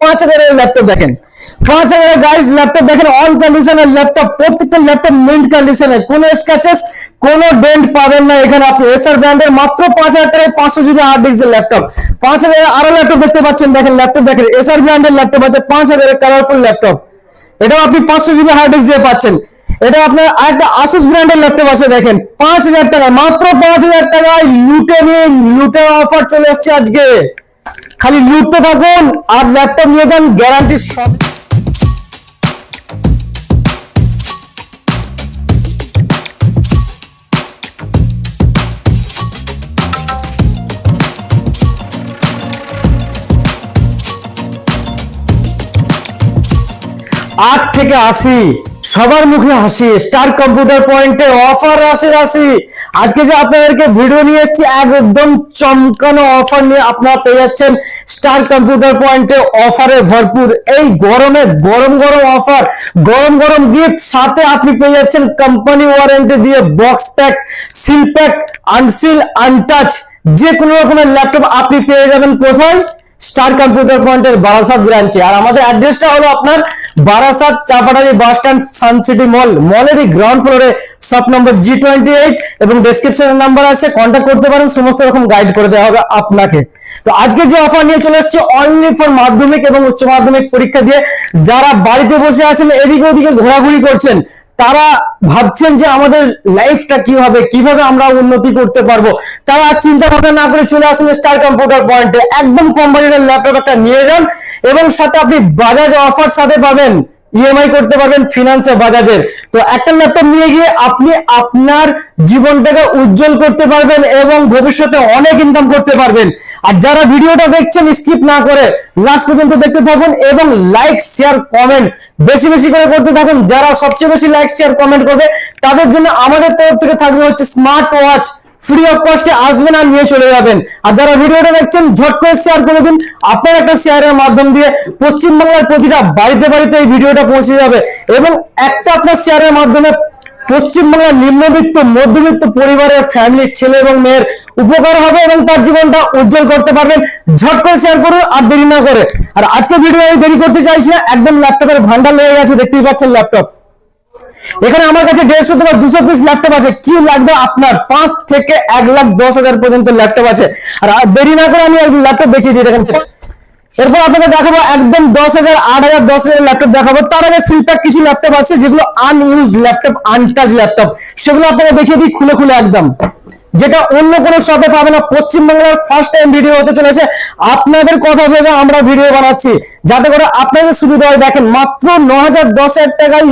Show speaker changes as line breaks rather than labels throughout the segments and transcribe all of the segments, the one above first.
5000 এর ল্যাপটপ দেখেন, 5000 এর গাইস ল্যাপটপ দেখেন, অন কন্ডিশনের ল্যাপটপ, প্রত্যেকটা ল্যাপটপ মিন্ট কন্ডিশনে, কোনো স্ক্র্যাচেস কোনো ডেন্ট পাবেন না এখানে আপনি। এসার ব্র্যান্ডের মাত্র 5000 টাকায় 500 জিবি হার্ড ডিস্কের ল্যাপটপ। 5000 এর আরো ল্যাপটপ দেখতে পাচ্ছেন, দেখেন ল্যাপটপ দেখেন, এসার ব্র্যান্ডের ল্যাপটপ আছে 5000 এর কালারফুল ল্যাপটপ, এটাও আপনি 500 জিবি হার্ড ডিস্ক দিয়ে পাচ্ছেন। এটা আপনার আরেকটা আসুস ব্র্যান্ডের ল্যাপটপ আছে দেখেন 5000 টাকা, মাত্র 5000 টাকায় লুটে নিন, লুটের অফার চলে আসছে আজকে, খালি লুটতে থাকুন আর ল্যাপটপ নিয়ে যান, গ্যারান্টি সব। আট থেকে 80 সবার মুখে হাসি, স্টার কম্পিউটার পয়েন্টে অফার রাশি রাশি। আজকে যে আপনাদেরকে ভিডিও নিয়ে এসেছি একদম চমকানো অফার নিয়ে আপনারা পেয়ে যাচ্ছেন স্টার কম্পিউটার পয়েন্টে, অফারে ভরপুর। এই গরমে গরম গরম অফার, গরম গরম গিফট, সাথে আপনি পেয়ে যাচ্ছেন কোম্পানি ওয়ারেন্টি দিয়ে box pack, seal pack, আনসিল, untouch যে কোনো রকমের ল্যাপটপ আপনি পেয়ে যাবেন কোথায়? স্টার কম্পিউটার পয়েন্টের বারাসাত ব্রাঞ্চে। আর আমাদের অ্যাড্রেসটা হলো আপনার বারাসাত চাপাটারি বাস স্ট্যান্ড, সানসিটি মল, মলেরই গ্রাউন্ড ফ্লোরে, শপ নম্বর G28 এবং ডেসক্রিপশনের নাম্বার আছে, কন্ট্যাক্ট করতে পারেন, সমস্ত রকম গাইড করে দেওয়া হবে আপনাকে। তো আজকে যে অফার নিয়ে চলে এসেছি অনলি ফর মাধ্যমিক এবং উচ্চ মাধ্যমিক পরীক্ষা দিয়ে যারা বাড়িতে বসে আছেন, এদিকে ওদিকে ঘোরাঘুরি করছেন, তারা ভাবছেন যে আমাদের লাইফটা কি হবে, কিভাবে আমরা উন্নতি করতে পারবো, তারা চিন্তা ভাবনা না করে চলে আসুন স্টার কম্পিউটার পয়েন্টে। একদম কম বাজেটের ল্যাপটপ একটা নিয়ে যান এবং সাথে আপনি বাজাজ অফার সাথে পাবেন, ইএমআই করতে পারবেন ফিনান্সে বাজাজের। তো একটা ল্যাপটপ নিয়ে গিয়ে আপনি আপনার জীবনটাকে উজ্জ্বল করতে পারবেন এবং ভবিষ্যতে অনেক ইনকাম করতে পারবেন। আর যারা ভিডিওটা দেখছেন স্কিপ না করে লাস্ট পর্যন্ত দেখতে থাকুন এবং লাইক শেয়ার কমেন্ট বেশি বেশি করে করতে থাকুন। যারা সবচেয়ে বেশি লাইক শেয়ার কমেন্ট করবে তাদের জন্য আমাদের তরফ থেকে থাকবে হচ্ছে স্মার্ট ওয়াচ, ফ্রি অফ কস্টে আসবেন আর নিয়ে চলে যাবেন। আর যারা ভিডিওটা দেখছেন ঝট করে শেয়ার করে দিন, আপনার একটা শেয়ারের মাধ্যম দিয়ে পশ্চিমবাংলার প্রতিটা বাড়িতে বাড়িতে এই ভিডিওটা পৌঁছে যাবে এবং একটা আপনার শেয়ারের মাধ্যমে পশ্চিমবাংলার নিম্নবিত্ত মধ্যবিত্ত পরিবারের ফ্যামিলির ছেলে এবং মেয়ের উপকার হবে এবং তার জীবনটা উজ্জ্বল করতে পারবেন। ঝট করে শেয়ার করুন আর দেরি না করে। আর আজকে ভিডিও আমি দেরি করতে চাইছি না, একদম ল্যাপটপের ভান্ডার লেগে গেছে, দেখতেই পাচ্ছেন ল্যাপটপ। এখানে আমার কাছে 150 থেকে 200 পিস ল্যাপটপ আছে, কি লাগবে আপনার? 5 থেকে 1,10,000 পর্যন্ত ল্যাপটপ আছে। আর দেরি না করে আমি ল্যাপটপ দেখিয়ে দিই, দেখেন। এরপর আপনাকে দেখাবো একদম 10,000, 8,000, 10,000 ল্যাপটপ দেখাবো। তার আগে সিলপ্যাক কিছু ল্যাপটপ আছে যেগুলো আনইউজড ল্যাপটপ, আনটাচ ল্যাপটপ, সেগুলো আপনাকে দেখিয়ে দিই খুলে খুলে একদম, যেটা অন্য কোনো শপে পাবে না। পশ্চিমবাংলার ফার্স্ট টাইম ভিডিও হতে চলেছে, আপনাদের কথা ভেবে আমরা ভিডিও বানাচ্ছি যাতে করে আপনাদের সুবিধা হয়। দেখেন মাত্র 9,000-10,000 টাকায়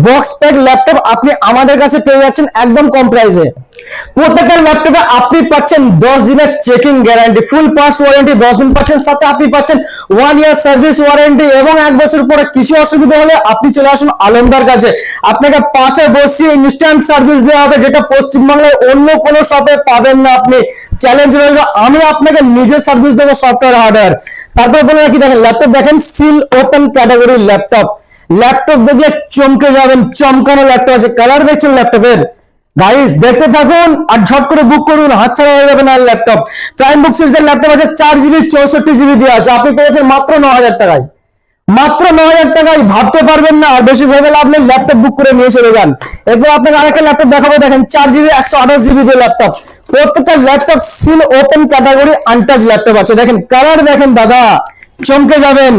বক্স প্যাক ল্যাপটপ আপনি আমাদের কাছে পেয়ে যাচ্ছেন একদম কম প্রাইসে। প্রত্যেকটা ল্যাপটপে আপনি পাচ্ছেন 10 দিনের চেকিং গ্যারান্টি, ফুল পার্টস ওয়ারেন্টি 10 দিন পাচ্ছেন, সাথে আপনি পাচ্ছেন 1 ইয়ার সার্ভিস ওয়ারেন্টি এবং 1 বছর পরে কিছু অসুবিধা হলে আপনি চলে আসুন আলমদার কাছে, আপনাকে পাশে বসিয়ে ইনস্ট্যান্ট সার্ভিস দেওয়া হবে, যেটা পশ্চিমবাংলায় অন্য কোনো শপে পাবেন না আপনি। চ্যালেঞ্জ রইল, আমি আপনাকে নিজে সার্ভিস দেবো সফটওয়্যার হার্ডওয়্যার। তারপর বলে রাখি, দেখেন ল্যাপটপ দেখেন, seal open category laptop, laptop দেখলে চমকে যাবেন, চমকানো ল্যাপটপ আছে। কালার দেখছেন ল্যাপটপের, গাইস দেখতে থাকুন আর ঝট করে বুক করুন, হাতছাড়া হয়ে যাবে না ল্যাপটপ। প্রাইম বুক সিরিজের ল্যাপটপ আছে 4GB 64GB দিয়ে আছে, আপনি পেয়েছেন মাত্র 9,000 টাকায়, মাত্র 9,000 টাকায়। ভাবতে পারবেন না, আর বেশি ভেবে লাভ নেই, ল্যাপটপ বুক করে নিয়ে চলে যান। এরপর আপনাকে আরেকটা ল্যাপটপ দেখাবো, দেখেন 4GB 128GB দিয়ে ল্যাপটপ, প্রত্যেকটা laptop seal open category untouch laptop আছে। দেখেন কালার দেখেন দাদা, চমকে যাবেন।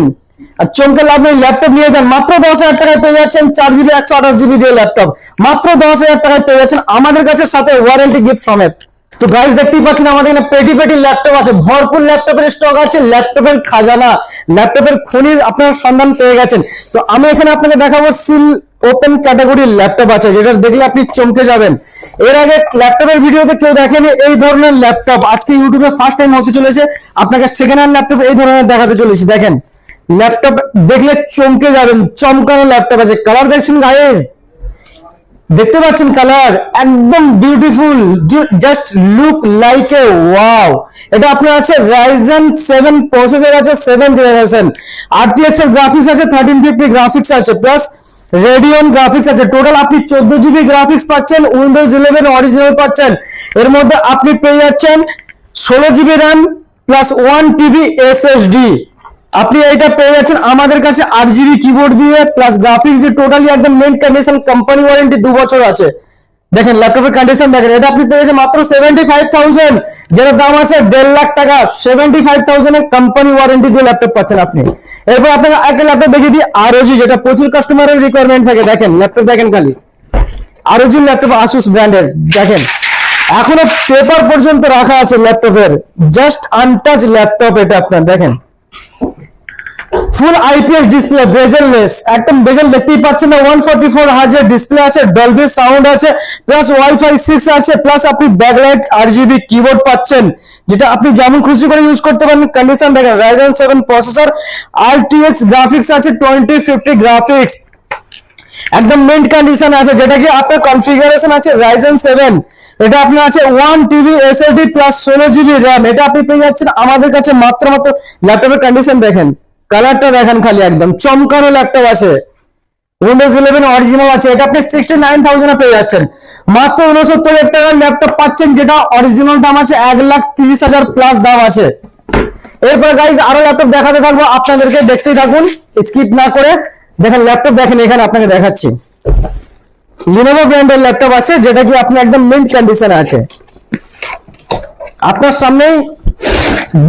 আর চমকে লাভ নেই, ল্যাপটপ নিয়ে যান, মাত্র 10,000 টাকায় পেয়ে যাচ্ছেন 4GB 128GB দিয়ে ল্যাপটপ, মাত্র 10,000 টাকায় পেয়ে যাচ্ছেন আমাদের কাছে, সাথে ওয়ারেন্টি গিফট সমেত। তো গাইস দেখতেই পাচ্ছেন আমাদের এখানে পেটি পেটি ল্যাপটপ আছে, ভরপুর ল্যাপটপের স্টক আছে, ল্যাপটপের খাজানা, ল্যাপটপের খনির আপনারা সন্ধান পেয়ে গেছেন। তো আমি এখানে আপনাকে দেখাবো সিল ওপেন ক্যাটাগরির ল্যাপটপ আছে, যেটা দেখলে আপনি চমকে যাবেন। এর আগে ল্যাপটপের ভিডিওতে কেউ দেখেনি এই ধরনের ল্যাপটপ, আজকে ইউটিউবে ফার্স্ট টাইম হতে চলেছে, আপনাকে সেকেন্ড হ্যান্ড ল্যাপটপ এই ধরনের দেখাতে চলেছি। দেখেন ল্যাপটপ দেখলে চমকে যাবেন, চমকানো ল্যাপটপ আছে। কালার দেখছেন গাইস, দেখতে পাচ্ছেন কালার একদম beautiful, just look like a wow. এটা আপনার আছে Ryzen 7 প্রসেসর আছে 7th জেনারেশন, RTX এর গ্রাফিক্স আছে, 1350 গ্রাফিক্স আছে, প্লাস রেডিয়ন গ্রাফিক্স আছে। টোটাল আপনি 14GB গ্রাফিক্স পাচ্ছেন, উইন্ডোজ 11 অরিজিনাল পাচ্ছেন। এর মধ্যে আপনি পেয়ে যাচ্ছেন 16GB RAM plus 1 TB SSD, আপনি এটা পেয়ে যাচ্ছেন আমাদের কাছে 8 GB কিবোর্ড দিয়ে প্লাস গ্রাফিক্স দিয়ে, টোটালি একদম মেন কন্ডিশন, কোম্পানি ওয়ারেন্টি 2 বছর আছে। দেখেন ল্যাপটপের কন্ডিশন দেখেন, এটা আপনি পেয়ে যাচ্ছেন মাত্র 75,000, যেটার দাম আছে 1.5 লাখ টাকা। 75,000 এর কোম্পানি ওয়ারেন্টি দিয়ে ল্যাপটপ পাচ্ছেন আপনি। এরপর আপনাকে একটা ল্যাপটপ দেখিয়ে দিই ROG, যেটা প্রচুর কাস্টমারের রিকোয়ারমেন্ট থাকে। দেখেন ল্যাপটপ দেখেন খালি, ROG ল্যাপটপ আসুস ব্র্যান্ডের। দেখেন এখনো পেপার পর্যন্ত রাখা আছে ল্যাপটপের, জাস্ট আনটাচ ল্যাপটপ এটা আপনার। দেখেন ফুল IPS ডিসপ্লে, বেজেললেস, একদম বেজেল দেখতেই পাচ্ছেন না। 144 হার্জের ডিসপ্লে আছে, ডলবি সাউন্ড আছে, প্লাস ওয়াইফাই 6 আছে, প্লাস আপনি ব্যাকলাইট RGB কিবোর্ড পাচ্ছেন, যেটা আপনি যেমন খুশি করে ইউজ করতে পারেন। কন্ডিশন দেখেন, Ryzen 7 প্রসেসর, RTX গ্রাফিক্স আছে, 2050 গ্রাফিক্স, একদম মিন্ট কন্ডিশন আছে। যেটা কি আপনার কনফিগারেশন আছে Ryzen 7, এটা আপনার আছে 1 TB SSD plus 16 GB RAM। এটা আপনি পেয়ে যাচ্ছেন আমাদের কাছে মাত্র ল্যাপটপের কন্ডিশন দেখেন, কালারটা দেখেন খালি, একদম চমকানো ল্যাপটপ আছে। Windows 11 অরিজিনাল আছে, এটা আপনি 69,000 এ পেয়ে যাচ্ছেন। মাত্র 69,000 টাকার ল্যাপটপ পাচ্ছেন, যেটা অরিজিনাল দাম আছে 1,30,000 প্লাস দাম আছে। এরপর গাইজ আরো ল্যাপটপ দেখাতে থাকবো আপনাদেরকে, দেখতেই থাকুন স্কিপ না করে। দেখেন ল্যাপটপ দেখেন, এখানে আপনাকে দেখাচ্ছি Lenovo ব্র্যান্ডের ল্যাপটপ আছে, যেটা কি আপনি একদম মিন্ট কন্ডিশনে আছে। আপনার সামনেই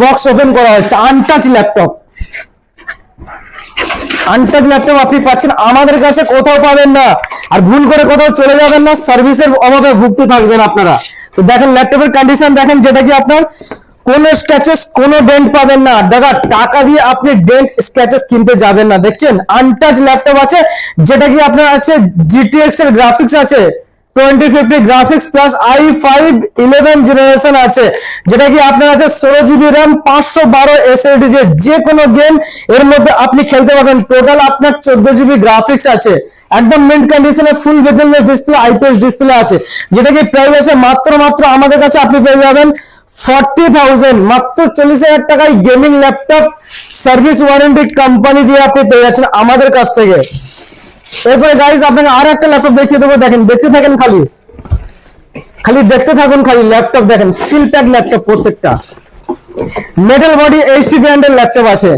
বক্স ওপেন করা হচ্ছে, আনটাচ ল্যাপটপ। আনটাচ ল্যাপটপ আপনি পাচ্ছেন আমাদের কাছে, কোথাও পাবেন না। আর ভুল করে কোথাও চলে যাবেন না, সার্ভিসের অভাবে ভুগতে থাকবেন আপনারা। তো দেখেন ল্যাপটপের কন্ডিশন দেখেন, যেটা কি আপনার কোনো স্ক্র্যাচেস, কোনো ডেন্ট পাবেন না। দাদা টাকা দিয়ে আপনি ডেন্ট স্ক্র্যাচেস কিনতে যাবেন না। দেখছেন আনটাচ ল্যাপটপ আছে, যেটা কি আপনার আছে GTX এর গ্রাফিক্স আছে, 2050 গ্রাফিক্স প্লাস i5 11 জেনারেশন আছে, যেটা কি আপনার আছে 16 GB RAM 512 SSD দিয়ে যে কোনো গেম এর মধ্যে আপনি খেলতে পারবেন। টোটাল আপনার 14 GB গ্রাফিক্স আছে, একদম মিন্ট কন্ডিশনে, ফুল বেজেললেস ডিসপ্লে, IPS ডিসপ্লে আছে, যেটা কি প্রাইস আছে মাত্র আমাদের কাছে আপনি পেয়ে যাবেন 40,000, মাত্র 40,000 টাকায় gaming laptop service warranty company দিয়ে আপনি পেয়ে যাচ্ছেন আমাদের কাছ থেকে। এরপরে গাইজ আপনাকে আর একটা ল্যাপটপ দেখিয়ে দেবো, দেখেন দেখতে থাকেন খালি দেখতে থাকুন খালি। ল্যাপটপ দেখেন সিল প্যাক ল্যাপটপ, প্রত্যেকটা মেটাল বডি HP ব্র্যান্ডের ল্যাপটপ আছে,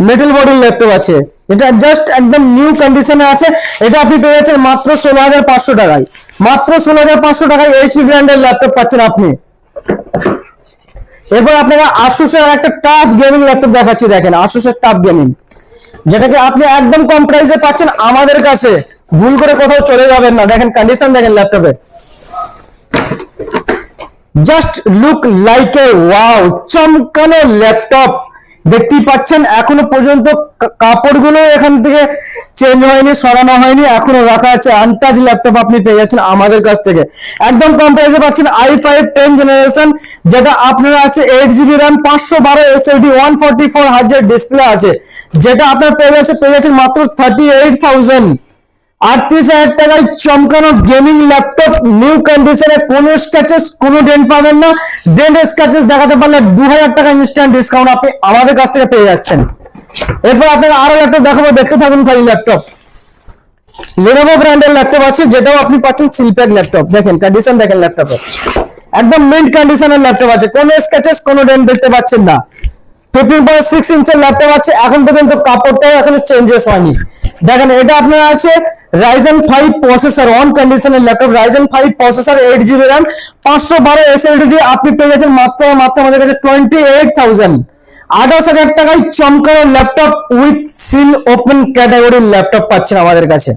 মেটাল বডির ল্যাপটপ আছে, এটা জাস্ট একদম নিউ কন্ডিশনে আছে। এটা আপনি পেয়ে যাচ্ছেন মাত্র 16,500 টাকায়। মাত্র 16,500 টাকায় HP ব্র্যান্ডের ল্যাপটপ পাচ্ছেন আপনি। এরপর আপনারা আসুসের একটা টাফ গেমিং ল্যাপটপ দেখাচ্ছি, দেখেন আসুসের টাফ গেমিং, যেটাকে আপনি একদম কম প্রাইসে পাচ্ছেন আমাদের কাছে, ভুল করে কোথাও চলে যাবেন না। দেখেন কন্ডিশন দেখেন ল্যাপটপের, just look like a wow, চমকানো ল্যাপটপ। দেখতেই পাচ্ছেন এখনো পর্যন্ত কাপড়গুলো এখান থেকে চেঞ্জ হয়নি, সরানো হয়নি, এখনো রাখা আছে। আনটাচ ল্যাপটপ আপনি পেয়ে যাচ্ছেন আমাদের কাছ থেকে, একদম কম প্রাইসে পাচ্ছেন i5 10 জেনারেশন, যেটা আপনার আছে 8 GB RAM 512 SSD 144 হার্জের ডিসপ্লে আছে, যেটা আপনার পেয়ে যাচ্ছেন মাত্র 38,000। 38,000 টাকায় চমকানো গেমিং ল্যাপটপ, নিউ কন্ডিশনে, কোনো স্ক্র্যাচেস, কোনো ডেন্ট পাবেন না। ডেন্ট স্ক্র্যাচেস দেখাতে পারলে 2,000 টাকা ইনস্ট্যান্ট ডিসকাউন্ট আপনি আমাদের কাছ থেকে পেয়ে যাচ্ছেন। এরপর আপনাকে আরো ল্যাপটপ দেখাবো, দেখতে থাকুন খালি ল্যাপটপ। Lenovo ব্র্যান্ডের ল্যাপটপ আছে, যেটাও আপনি পাচ্ছেন সিলপ্যাক ল্যাপটপ। দেখেন কন্ডিশন দেখেন ল্যাপটপের, একদম মিন্ট কন্ডিশনের ল্যাপটপ আছে, কোনো স্ক্র্যাচেস, কোনো ডেন্ট দেখতে পাচ্ছেন না। 15.6 ইঞ্চের ল্যাপটপ আছে, এখন পর্যন্ত কাপড়টাও এখনো চেঞ্জেস হয়নি। দেখেন এটা আপনার আছে Ryzen 5 প্রসেসর, অন কন্ডিশনের laptop, Ryzen 5 processor, 8 GB RAM 512 SSD দিয়ে আপনি পেয়ে যাচ্ছেন মাত্র আমাদের কাছে 28,000। 28,000 টাকায় চমকানো ল্যাপটপ উইথ সিল ওপেন ক্যাটাগরির ল্যাপটপ পাচ্ছেন আমাদের কাছে।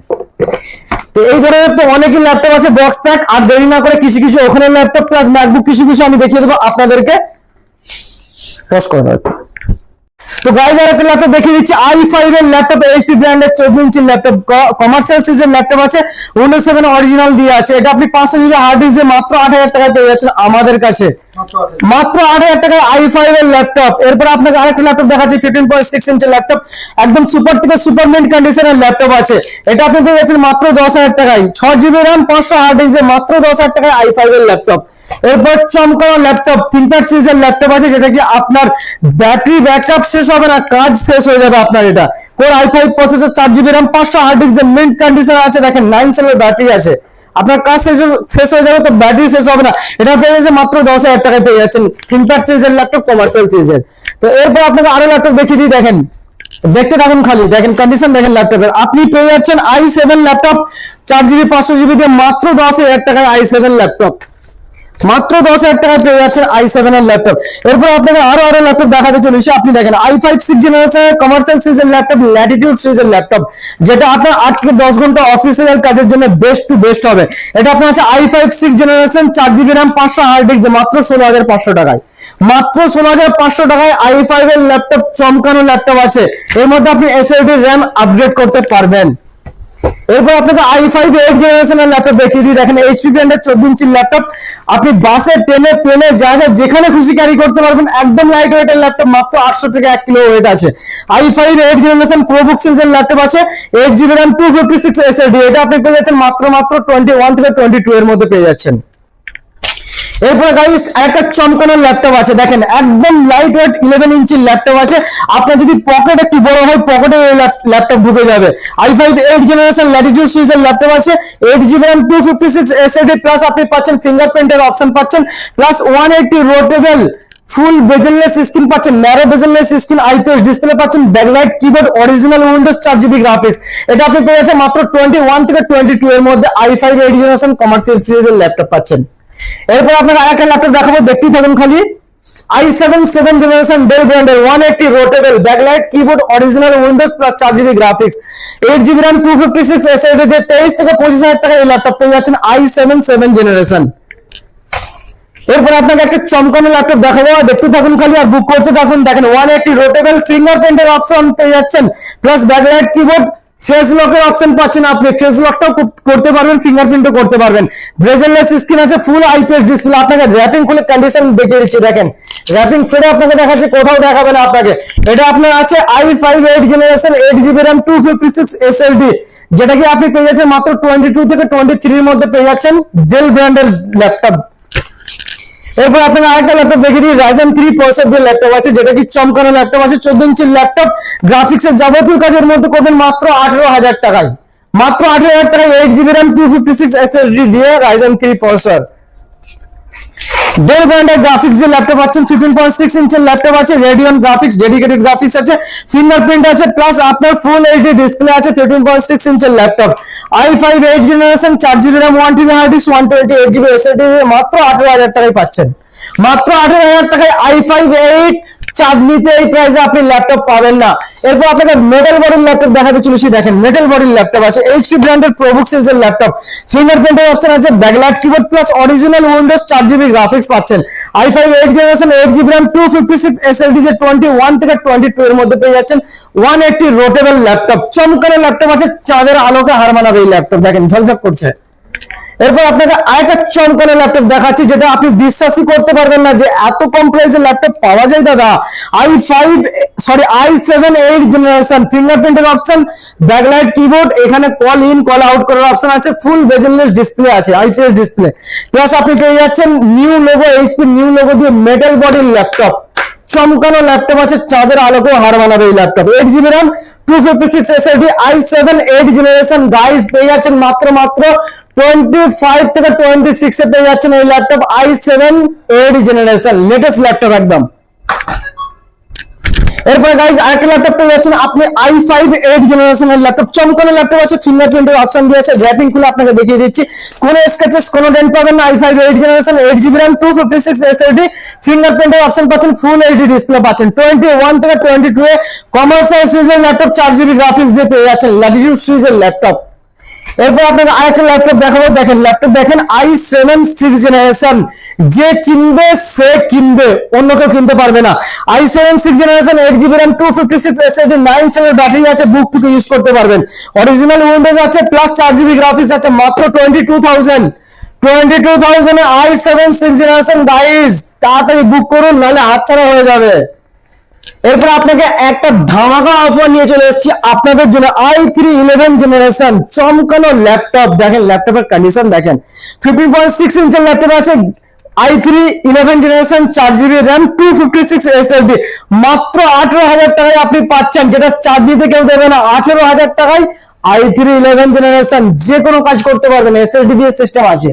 তো এই ধরনের তো অনেকই ল্যাপটপ আছে বক্স প্যাক, আর দেরি না করে কিছু ওখানে ল্যাপটপ প্লাস ম্যাকবুক কিছু আমি দেখিয়ে দেবো আপনাদেরকে। পজ করে দাও। তো গাইজ আর একটা ল্যাপটপ দেখিয়ে দিচ্ছি, i5 এর ল্যাপটপ, HP ব্র্যান্ডের 14 ইঞ্চির ল্যাপটপ, কমার্শিয়াল সিরিজের ল্যাপটপ আছে, Windows 7 অরিজিনাল দিয়ে আছে। এটা আপনি 500 GB হার্ড ডিস্ক দিয়ে মাত্র 8,000 টাকায় পেয়ে যাচ্ছেন আমাদের কাছে, মাত্র 8,000 টাকায় i5 এর ল্যাপটপ। এরপর আপনাকে আরেকটা ল্যাপটপ দেখাচ্ছি, 15.6 ইঞ্চের ল্যাপটপ, একদম সুপার থেকে সুপার মিন্ট কন্ডিশনের ল্যাপটপ আছে। এটা আপনি পেয়ে যাচ্ছেন মাত্র 10,000 টাকায়, 6 GB RAM 500 হার্ড ডিস্ক দিয়ে মাত্র 10,000 টাকায় i5 এর ল্যাপটপ। এরপর চমকানো ল্যাপটপ, ThinkPad সিরিজের ল্যাপটপ আছে, যেটা কি আপনার ব্যাটারি ব্যাকআপ শেষ হবে না, কাজ শেষ হয়ে যাবে আপনার। এটা core i5 processor, 4 GB RAM 500 hard disk দিয়ে মিন্ট কন্ডিশন আছে। দেখেন 9 সেলের ব্যাটারি আছে, আপনার কাজ শেষ হয়ে যাবে তো ব্যাটারি শেষ হবে না। এটা পেয়ে যাচ্ছে মাত্র 10,000 টাকায় পেয়ে যাচ্ছেন থিংকপ্যাড সিরিজের ল্যাপটপ, কমার্শিয়াল সিরিজের। তো এরপর আপনাকে আরো ল্যাপটপ দেখিয়ে দিই, দেখেন দেখতে থাকুন খালি, দেখেন কন্ডিশন দেখেন ল্যাপটপের। আপনি পেয়ে যাচ্ছেন i7 ল্যাপটপ 4GB 500GB দিয়ে মাত্র 10,000 টাকায় i7 ল্যাপটপ, মাত্র 10,000 টাকায় পেয়ে যাচ্ছেন i7 এর ল্যাপটপ। এরপর আপনাকে আরো ল্যাপটপ দেখাতে চলেছি। আপনি দেখেন i5 6 জেনারেশনের কমার্শিয়াল সিরিজের ল্যাপটপ, ল্যাটিটিউড সিরিজের ল্যাপটপ, যেটা আপনার 8 থেকে 10 ঘন্টা অফিসিয়াল কাজের জন্য বেস্ট টু বেস্ট হবে। এটা আপনার আছে i5 6 generation 4GB RAM 500 hard disk মাত্র 16,500 টাকায়, মাত্র 16,500 টাকায় i5 এর ল্যাপটপ, চমকানো ল্যাপটপ আছে। এর মধ্যে আপনি SSD RAM আপগ্রেড করতে পারবেন। এরপর আপনাকে i5 8 জেনারেশনের ল্যাপটপ দেখিয়ে দিই, দেখেন HP ব্র্যান্ডের 14 ইঞ্চির ল্যাপটপ, আপনি বাসে ট্রেনে প্লেনে যেখানে খুশি ক্যারি করতে পারবেন। একদম লাইট ওয়েটের ল্যাপটপ, মাত্র 800 থেকে 1 কিলো ওয়েট আছে। i5 8 জেনারেশন প্রোবুক সিরিজের ল্যাপটপ আছে, 8GB RAM 256 SSD, এটা আপনি পেয়ে যাচ্ছেন মাত্র 21 থেকে 22 এর মধ্যে পেয়ে যাচ্ছেন। এরপরে গাইস একটা চমকানোর ল্যাপটপ আছে, দেখেন একদম লাইট ওয়েট 11 ইঞ্চির ল্যাপটপ আছে। আপনার যদি পকেট একটু বড় হয়, পকেটে এই ল্যাপটপ ঢুকে যাবে। i5 8 জেনারেশন ল্যাটিটিউড সিরিজের ল্যাপটপ আছে, 8GB RAM 256 SSD প্লাস আপনি পাচ্ছেন ফিঙ্গারপ্রিন্টের অপশন পাচ্ছেন, plus 180 rotable full bezelless screen পাচ্ছেন, narrow bezelless screen, IPS display পাচ্ছেন, backlight keyboard, original Windows 4GB graphics. এটা আপনি পেয়ে যাচ্ছেন মাত্র 21 থেকে 22 এর মধ্যে i5 8 জেনারেশন কমার্শিয়াল সিরিজের ল্যাপটপ পাচ্ছেন। এরপর আপনাকে আরেকটা ল্যাপটপ দেখাবো, দেখতেই থাকুন খালি। i7 7 জেনারেশন ডেল ব্র্যান্ডের 180 রোটেবল backlight keyboard, original Windows plus 4GB graphics, 8GB RAM 256 SSD দিয়ে 23 থেকে 25,000 টাকা এই ল্যাপটপ পেয়ে যাচ্ছেন i7 7 জেনারেশন। এরপর আপনাকে একটা চমকানো ল্যাপটপ দেখাবো, দেখতে থাকুন খালি আর বুক করতে থাকুন। দেখেন 180 রোটেবল ফিঙ্গারপ্রিন্টের অপশন পেয়ে যাচ্ছেন, প্লাস ব্যাকলাইট কিবোর্ড, ফেস লকের অপশন পাচ্ছেন, আপনি ফেস লকটাও করতে পারবেন, ফিঙ্গারপ্রিন্টও করতে পারবেন, ব্রেজেললেস স্ক্রিন আছে, ফুল আইপিএস ডিসপ্লে। আপনাকে র‍্যাপিং খুলে কন্ডিশন দেখিয়ে দিচ্ছি, দেখেন র‍্যাপিং ফেলে আপনাকে দেখাচ্ছি, কোথাও দেখাবে না আপনাকে। এটা আপনার আছে i5 8 generation 8GB RAM 256 SSD, যেটা কি আপনি পেয়ে যাচ্ছেন মাত্র 22 থেকে 23 এর মধ্যে পেয়ে যাচ্ছেন ডেল ব্র্যান্ডের ল্যাপটপ। এরপর আপনাকে আরেকটা ল্যাপটপ দেখিয়ে দিই, Ryzen 3 প্রসেসর দিয়ে ল্যাপটপ আছে, যেটা কি চমকানো ল্যাপটপ আছে, 14 ইঞ্চির ল্যাপটপ, গ্রাফিক্সের যাবতীয় কাজের মধ্যে করবেন মাত্র 18,000 টাকায়, মাত্র 18,000 টাকায় 8GB RAM 256 SSD দিয়ে Ryzen 3 প্রসেসর। ডেল ব্র্যান্ডের গ্রাফিক্স দিয়ে ল্যাপটপ পাচ্ছেন, 15.6 ইঞ্চের ল্যাপটপ আছে, রেডিয়ন গ্রাফিক্স ডেডিকেটেড গ্রাফিক্স আছে, ফিঙ্গারপ্রিন্ট আছে, প্লাস আপনার ফুল এইচডি ডিসপ্লে আছে, 15.6 ইঞ্চের laptop, i5 8 generation 4GB RAM 1TB hard disk 128GB SSD মাত্র 18,000 টাকায় পাচ্ছেন, মাত্র 18,000 টাকায় i5 8 চাঁদনিতে এই প্রাইসে আপনি ল্যাপটপ পাবেন না। এরপর আপনাকে মেটাল বডির ল্যাপটপ দেখাতে চলেছি, দেখেন মেটাল বডির ল্যাপটপ আছে, HP ব্র্যান্ডের প্রোবুক সিরিজের ল্যাপটপ, ফিঙ্গারপ্রিন্টের অপশন আছে, backlight keyboard plus original Windows 4GB graphics পাচ্ছেন, i5 8 generation 8GB RAM 256 SSD তে 21 থেকে 22 এর মধ্যে পেয়ে যাচ্ছেন 180 রোটেবল ল্যাপটপ, চমকানো ল্যাপটপ আছে, চাঁদের আলোকে হার মানাবে এই ল্যাপটপ, দেখেন ঝকঝক করছে। এরপর আপনাকে আরেকটা চমকানো ল্যাপটপ দেখাচ্ছি, যেটা আপনি বিশ্বাসই করতে পারবেন না যে এত কম প্রাইসে ল্যাপটপ পাওয়া যায় দাদা। i7 8 জেনারেশন, ফিঙ্গারপ্রিন্টের অপশন, ব্যাকলাইট কিবোর্ড, এখানে কল ইন কল আউট করার অপশন আছে, ফুল বেজেললেস ডিসপ্লে আছে, আইপিএস ডিসপ্লে, প্লাস আপনি পেয়ে যাচ্ছেন new logo, HP new logo দিয়ে মেটাল বডির ল্যাপটপ, চমকানো ল্যাপটপ আছে, চাঁদের আলোকেও হার মানাবে এই laptop, 8GB RAM 256 SSD i7 8 generation guys পেয়ে যাচ্ছেন মাত্র 25 থেকে 26 এ পেয়ে যাচ্ছেন এই laptop, i7 8 generation latest laptop একদম। এরপরে গাইস আরেকটা ল্যাপটপ পেয়ে যাচ্ছেন আপনি i5 8 জেনারেশনের ল্যাপটপ, চমকানো ল্যাপটপ আছে, ফিঙ্গারপ্রিন্টের অপশন দিয়েছে, র‍্যাপিং খুলে আপনাকে দেখিয়ে দিচ্ছি, কোনো স্ক্র্যাচেস কোনো ডেন্ট পাবেন না, i5 8 generation 8GB RAM 256 SSD, ফিঙ্গারপ্রিন্টের অপশন পাচ্ছেন, ফুল এইচডি ডিসপ্লে পাচ্ছেন, 21 থেকে 22 এ কমার্শিয়াল সিরিজের ল্যাপটপ 4GB গ্রাফিক্স দিয়ে পেয়ে যাচ্ছেন, ল্যাটিটিউড সিরিজের ল্যাপটপ। এরপর আপনাকে আরেকটা ল্যাপটপ দেখাবো, দেখেন ল্যাপটপ দেখেন i7 6 জেনারেশন, যে চিনবে সে কিনবে, অন্য কেউ কিনতে পারবে না, i7 6 generation 8GB RAM 256 SSD 9 সেলের ব্যাটারি আছে, বুক থেকে ইউজ করতে পারবেন, অরিজিনাল উইন্ডোজ আছে, প্লাস 4GB গ্রাফিক্স আছে, মাত্র 22,000 এ i7 6 জেনারেশন গাইস, তাড়াতাড়ি বুক করুন নাহলে হাতছাড়া হয়ে যাবে। এরপর আপনাকে একটা ধামাকা অফার নিয়ে চলে এসেছি আপনাদের জন্য, i3 11 জেনারেশন চমকানো ল্যাপটপ, দেখেন ল্যাপটপের কন্ডিশন দেখেন, 15.6 ইঞ্চের ল্যাপটপ আছে, i3 11 generation 4GB RAM 256 SSD মাত্র 18,000 টাকায় আপনি পাচ্ছেন, যেটা চাঁদনিতে কেউ দেবে না, 18,000 টাকায় i3 11 জেনারেশন, যে কোনো কাজ করতে পারবেন, এসএসডি দিয়ে সিস্টেম আছে।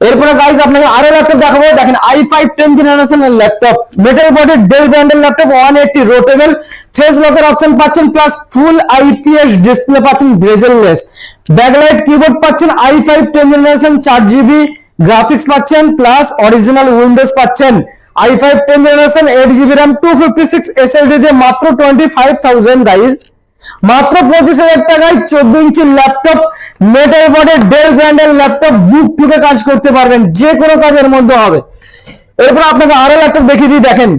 এরপরে গাইস আপনাকে আরো ল্যাপটপ দেখাবো, দেখেন i5 10 জেনারেশনের ল্যাপটপ, মেটাল বডি ডেল ব্র্যান্ডের ল্যাপটপ, 180 রোটেবল, ফেস লকের অপশন পাচ্ছেন, প্লাস ফুল আইপিএস ডিসপ্লে পাচ্ছেন, বেজেললেস, ব্যাকলাইট কিবোর্ড পাচ্ছেন, i5 10 জেনারেশন 4GB গ্রাফিক্স পাচ্ছেন, প্লাস অরিজিনাল উইন্ডোজ পাচ্ছেন, i5 10 generation 8GB RAM 256 SSD দিয়ে মাত্র 25,000 গাইস, মাত্র 25,000 টাকায় 14 ইঞ্চি ল্যাপটপ, মেটাল বডি ডেল ব্র্যান্ডের ল্যাপটপ, বুক টুকে কাজ করতে পারবেন, যে কোনো কাজের মধ্যে হবে। এরপর আপনাকে আরো ল্যাপটপ দেখিয়ে দিই, দেখেন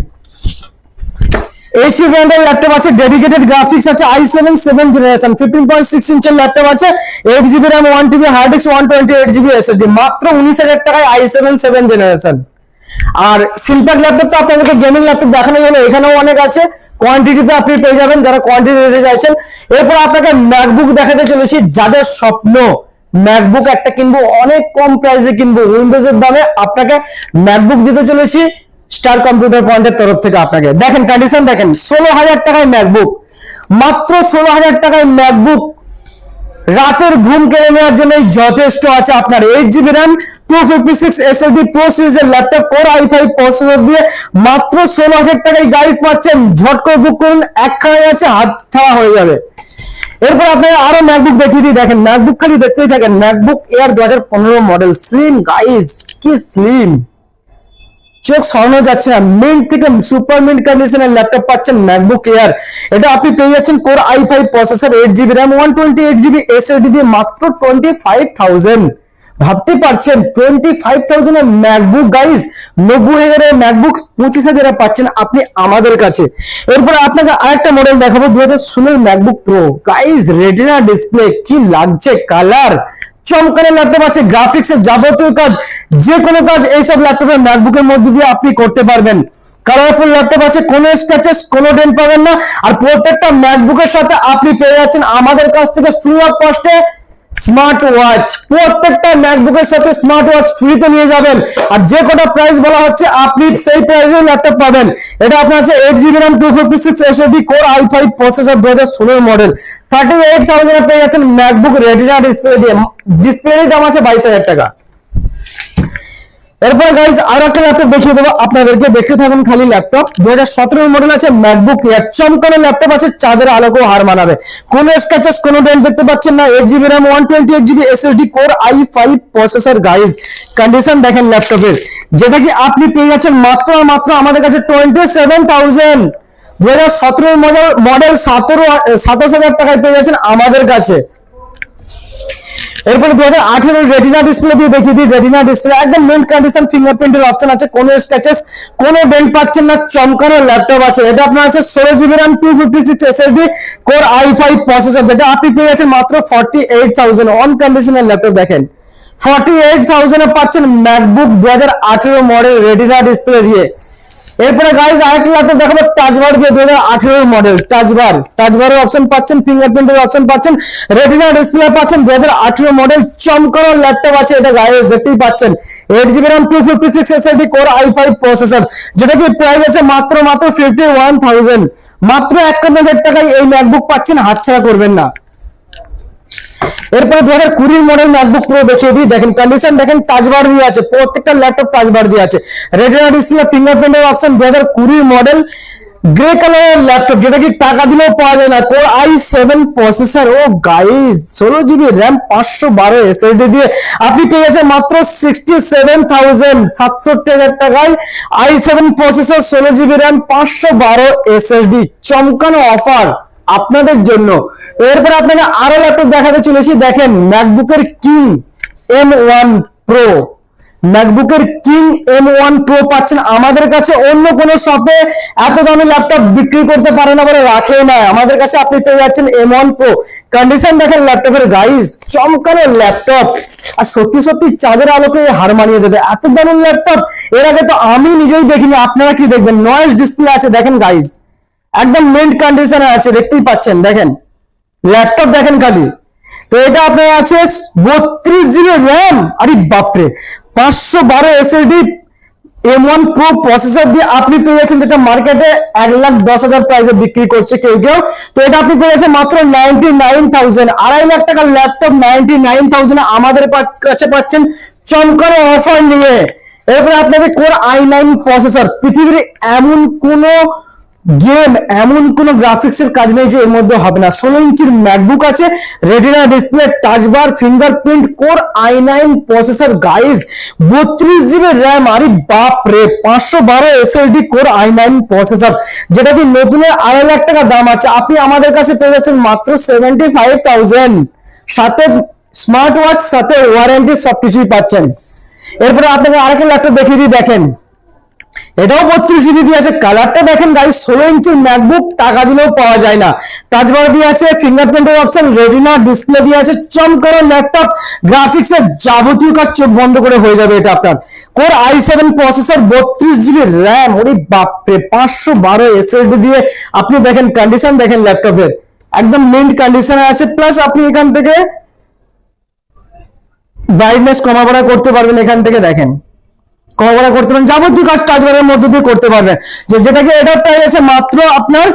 এইচপি ব্র্যান্ডের ল্যাপটপ আছে, ডেডিকেটেড গ্রাফিক্স আছে, i7 7 জেনারেশন 15.6 ইঞ্চের ল্যাপটপ আছে, 8GB RAM 1TB hard disk 128GB SSD, মাত্র 19,000 টাকায় i7 7 জেনারেশন। আর সিম্প্যাক্ট ল্যাপটপ তো আপনাদেরকে গেমিং ল্যাপটপ দেখানো হলো, এখানেও অনেক আছে, কোয়ান্টিটিতে আপনি পেয়ে যাবেন যারা কোয়ান্টিটি দিতে চাইছেন। এরপর আপনাকে ম্যাকবুক দেখাতে চলেছি, যাদের স্বপ্ন ম্যাকবুক একটা কিনবো, অনেক কম প্রাইসে কিনবো, উইন্ডোজের দামে আপনাকে ম্যাকবুক দিতে চলেছি স্টার কম্পিউটার পয়েন্টের তরফ থেকে। আপনাকে দেখেন কন্ডিশন, দেখেন 16,000 টাকায় ম্যাকবুক, মাত্র 16,000 টাকায় ম্যাকবুক রাতের ঘুম কেড়ে নেওয়ার জন্য যথেষ্ট আছে। আপনার 8GB RAM 256 এসএসডি প্রো সিরিজের ল্যাপটপ, কোর i5 প্রসেসর দিয়ে মাত্র 16,000 টাকায় গাইস পাচ্ছেন। ঝট করে বুক করুন, একখানে আছে, হাত ছাড়া হয়ে যাবে। এরপর আপনারা আরো ম্যাকবুক দেখিয়ে দিই, দেখেন ম্যাকবুক খালি দেখতেই থাকেন, MacBook air 2015 model, slim guys, কি স্লিম, চোখ সরানো যাচ্ছে না, মিন্ট থেকে সুপার মিন্ট কন্ডিশনের ল্যাপটপ পাচ্ছেন ম্যাকবুক এয়ার। এটা আপনি পেয়ে যাচ্ছেন core i5 processor, 8GB RAM 128GB SSD দিয়ে মাত্র 25,000। ভাবতে পারছেন 25,000 এর ম্যাকবুক গাইস, 90,000 এর ম্যাকবুক 25,000 পাচ্ছেন আপনি আমাদের কাছে। এরপর আপনাকে আরেকটা মডেল দেখাবো, 2016 MacBook pro guys, retina display, কি লাগছে কালার, চমকানো ল্যাপটপ আছে, গ্রাফিক্সের যাবতীয় কাজ, যে কোনো কাজ এইসব ল্যাপটপের ম্যাকবুকের মধ্যে দিয়ে আপনি করতে পারবেন। কালারফুল ল্যাপটপ আছে, কোনো স্ক্র্যাচেস কোনো ডেন্ট পাবেন না। আর প্রত্যেকটা ম্যাকবুকের সাথে আপনি পেয়ে যাচ্ছেন আমাদের কাছ থেকে ফ্রি অফ কস্টে স্মার্ট ওয়াচ, প্রত্যেকটা ম্যাকবুকের সাথে স্মার্ট ওয়াচ ফ্রিতে নিয়ে যাবেন। আর যে কটা প্রাইস বলা হচ্ছে আপনি সেই প্রাইসে ল্যাপটপ পাবেন। এটা আপনার আছে 8GB RAM 256 SSD core i5 processor 2016 model, 38,000 এ পেয়ে যাচ্ছেন ম্যাকবুক রেটিনা ডিসপ্লে দিয়ে, ডিসপ্লের দাম আছে 22,000 টাকা। এরপরে গাইস আর একটা ল্যাপটপ দেখিয়ে দেবো আপনাদেরকে, দেখতে থাকুন খালি ল্যাপটপ, 2017 মডেল আছে ম্যাকবুক এয়ার, চমকানো ল্যাপটপ আছে, চাঁদের আলোকেও হার মানাবে, কোনো স্ক্র্যাচেস কোনো ডেন্ট দেখতে পাচ্ছেন না, 8GB RAM 128GB SSD core i5 processor guys. Condition দেখেন ল্যাপটপের, যেটা কি আপনি পেয়ে যাচ্ছেন মাত্র মাত্র আমাদের কাছে 27,000, 2017 মডেল 27,000 টাকায় পেয়ে যাচ্ছেন আমাদের কাছে। এরপরে 2018 রেটিনা ডিসপ্লে দিয়ে দেখিয়ে দিই, রেটিনা ডিসপ্লে একদম মিন্ট কন্ডিশন, ফিঙ্গারপ্রিন্টের অপশন আছে, কোনো স্ক্র্যাচেস কোনো ডেন্ট পাচ্ছেন না, চমকানো ল্যাপটপ আছে। এটা আপনার আছে 16GB RAM 256 SSD core i5 processor, যেটা আপনি পেয়ে যাচ্ছেন মাত্র 48,000 অন কন্ডিশনের ল্যাপটপ। দেখেন 48,000 এ পাচ্ছেন ম্যাকবুক 2018 মডেল রেটিনা ডিসপ্লে দিয়ে। এরপরে গাইস আরেকটা ল্যাপটপ দেখাবো টাচবার দিয়ে, 2018 মডেল, টাচবারের অপশন পাচ্ছেন, ফিঙ্গারপ্রিন্টের অপশন পাচ্ছেন, রেটিনা ডিসপ্লে পাচ্ছেন, 2018 মডেল, চমকানো ল্যাপটপ আছে এটা গাইস, দেখতেই পাচ্ছেন 8GB RAM 256 SSD core i5 processor, যেটা কি প্রাইস আছে মাত্র 51,000, মাত্র 51,000 টাকায় এই ম্যাকবুক পাচ্ছেন, হাতছাড়া করবেন না। এরপরে 2020 মডেল ম্যাকবুক প্রো দেখিয়ে দিই, দেখেন কন্ডিশন দেখেন, টাচবার দিয়ে আছে, প্রত্যেকটা ল্যাপটপ টাচবার দিয়ে আছে, রেটিনা ডিসপ্লে, ফিঙ্গারপ্রিন্টের অপশন, 2020 মডেল গ্রে কালারের ল্যাপটপ, যেটা কি টাকা দিলেও পাওয়া যায় না, কোর i7 প্রসেসর, ও গাইস 16GB RAM 512 এসএসডি দিয়ে আপনি পেয়ে যাচ্ছেন মাত্র 67,000 টাকায় i7 processor, 16GB RAM 512 SSD, চমকানো অফার আপনাদের জন্য। এরপর আপনাকে আরো ল্যাপটপ দেখাতে চলেছি, দেখেন ম্যাকবুকের কিং M1 প্রো, ম্যাকবুকের কিং M1 প্রো পাচ্ছেন আমাদের কাছে। অন্য কোন শপে এত দামি ল্যাপটপ বিক্রি করতে পারে না বলে রাখেও না, আমাদের কাছে আপনি পেয়ে যাচ্ছেন M1 প্রো। কন্ডিশন দেখেন ল্যাপটপের গাইস, চমকানো ল্যাপটপ, আর সত্যি সত্যি চাঁদের আলোকে হার মানিয়ে দেবে, এত দামি ল্যাপটপ এর আগে তো আমি নিজেই দেখিনি, আপনারা কি দেখবেন। নয়েজ ডিসপ্লে আছে দেখেন গাইস, একদম মিন্ট কন্ডিশনে আছে, দেখতেই পাচ্ছেন, দেখেন ল্যাপটপ দেখেন খালি। তো এটা আপনার আছে 32GB RAM, আরে বাপরে, 512 এসএসডি, M1 Pro প্রসেসর দিয়ে আপনি পেয়ে যাচ্ছেন, যেটা মার্কেটে 1,10,000 প্রাইসে বিক্রি করছে কেউ কেউ, তো এটা আপনি পেয়ে যাচ্ছেন মাত্র 99,000। 2.5 লাখ টাকার ল্যাপটপ 99,000 আমাদের কাছে পাচ্ছেন চমকানো অফার নিয়ে। এরপরে আপনাদের কোর i9 প্রসেসর, পৃথিবীর এমন কোনো গেম, এমন কোন গ্রাফিক্স এর কাজ নেই যে এর মধ্যে হবে না। 16 ইঞ্চির ম্যাকবুক আছে, রেটিনা ডিসপ্লে, টাচ বার, fingerprint, core i9 processor guys, 32 GB RAM, আরে বাপ রে, 512 এসএসডি কোর i9 প্রসেসর, যেটা কি নতুনের 2.5 লাখ টাকা দাম আছে, আপনি আমাদের কাছে পেয়ে যাচ্ছেন মাত্র 75,000, সাথে স্মার্ট ওয়াচ, সাথে ওয়ারেন্টি, সবকিছুই পাচ্ছেন। এরপরে আপনাকে আরেকটা ল্যাপটপ দেখিয়ে দিই, দেখেন এটাও 32 জিবি দিয়ে আছে, কালারটা দেখেন গাইস, 16 ইঞ্চির ম্যাকবুক টাকা দিলেও পাওয়া যায় না। টাচ বার দিয়ে আছে, ফিঙ্গারপ্রিন্টের অপশন, রেটিনা ডিসপ্লে দিয়ে আছে, চমৎকার ল্যাপটপ, গ্রাফিক্স এর যাবতীয় কাজ চোখ বন্ধ করে হয়ে যাবে এটা আপনার। Core i7 processor, 32 GB RAM, ওরে বাপরে, 512 এসএসডি দিয়ে আপনি দেখেন কন্ডিশন, দেখেন ল্যাপটপের একদম মিন্ট কন্ডিশনে আছে। প্লাস আপনি এখান থেকে ব্রাইটনেস কমা বাড়া করতে পারবেন, এখান থেকে দেখেন কভার করতে পারেন, যাবতীয় কাজ টাচবারের মধ্যে দিয়ে করতে পারবেন, যেটাকে এটা প্রাইস আছে মাত্র আপনার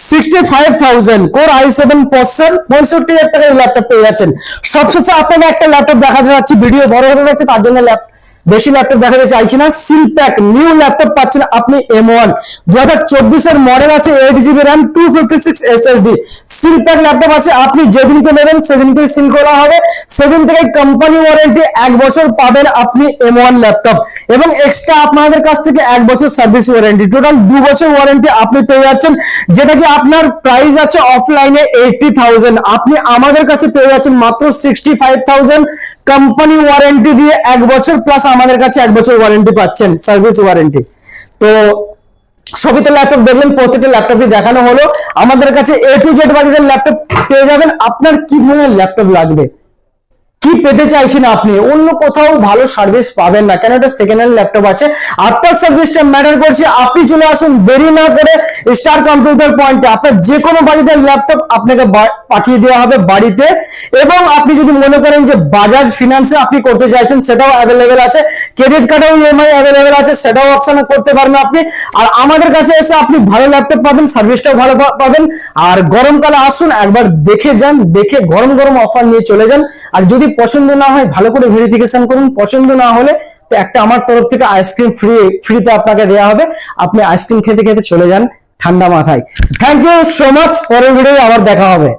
65,000। কোর i7 প্রসেসর, 65,000 টাকায় ল্যাপটপ পেয়ে যাচ্ছেন। সবশেষে আপনাকে একটা ল্যাপটপ দেখাতে যাচ্ছি, ভিডিও বড় হতে থাকতে তার জন্য বেশি ল্যাপটপ দেখাতে চাইছি না। সিলপ্যাক নিউ ল্যাপটপ পাচ্ছেন আপনি M1, 2024 এর মডেল আছে, 8 GB RAM, 256 SSD. Seal pack laptop আছে, আপনি যেদিনকে নেবেন সেদিনকেই সিল করা হবে, সেদিন থেকে কোম্পানি ওয়ারেন্টি 1 বছর পাবেন আপনি M1 ল্যাপটপ, এবং এক্সট্রা আপনাদের কাছ থেকে 1 বছর সার্ভিস ওয়ারেন্টি, টোটাল 2 বছর ওয়ারেন্টি আপনি পেয়ে যাচ্ছেন, যেটা কি আপনার প্রাইস আছে অফলাইনে 80,000, আপনি আমাদের কাছে পেয়ে যাচ্ছেন মাত্র 65,000 কোম্পানি ওয়ারেন্টি দিয়ে 1 বছর, প্লাস আমাদের কাছে 1 বছর ওয়ারেন্টি পাচ্ছেন, সার্ভিস ওয়ারেন্টি। তো সবই তো ল্যাপটপ দেখলেন, প্রত্যেকটা ল্যাপটপই দেখানো হলো। আমাদের কাছে A to Z বাজেটের ল্যাপটপ পেয়ে যাবেন। আপনার কি ধরনের ল্যাপটপ লাগবে, কি পেতে চাইছেন আপনি, অন্য কোথাও ভালো সার্ভিস পাবেন না, কেন এটা সেকেন্ড হ্যান্ড ল্যাপটপ আছে। আপনার সার্ভিসটা ম্যাটার করছে, আপনি চলে আসুন দেরি না করে স্টার কম্পিউটার পয়েন্টে, আপনার যে কোনো বাজেটের ল্যাপটপ আপনাকে পাঠিয়ে দেওয়া হবে বাড়িতে। এবং আপনি যদি মনে করেন যে বাজাজ ফিনান্সে আপনি করতে চাইছেন, সেটাও অ্যাভেলেবেল আছে, ক্রেডিট কার্ডেও ইএমআই অ্যাভেলেবেল আছে, সেটাও অপশনে করতে পারবেন আপনি। আর আমাদের কাছে এসে আপনি ভালো ল্যাপটপ পাবেন, সার্ভিসটাও ভালো পাবেন। আর গরমকালে আসুন, একবার দেখে যান, দেখে গরম গরম অফার নিয়ে চলে যান। আর যদি পছন্দ না হয় ভালো করে ভেরিফিকেশন করুন, পছন্দ না হলে তো একটা আমার তরফ থেকে আইসক্রিম ফ্রিতে আপনাকে দেওয়া হবে, আপনি আইসক্রিম খেতে খেতে চলে যান ঠান্ডা মাথায়। থ্যাংক ইউ সো মাচ, পরের ভিডিও আবার দেখা হবে।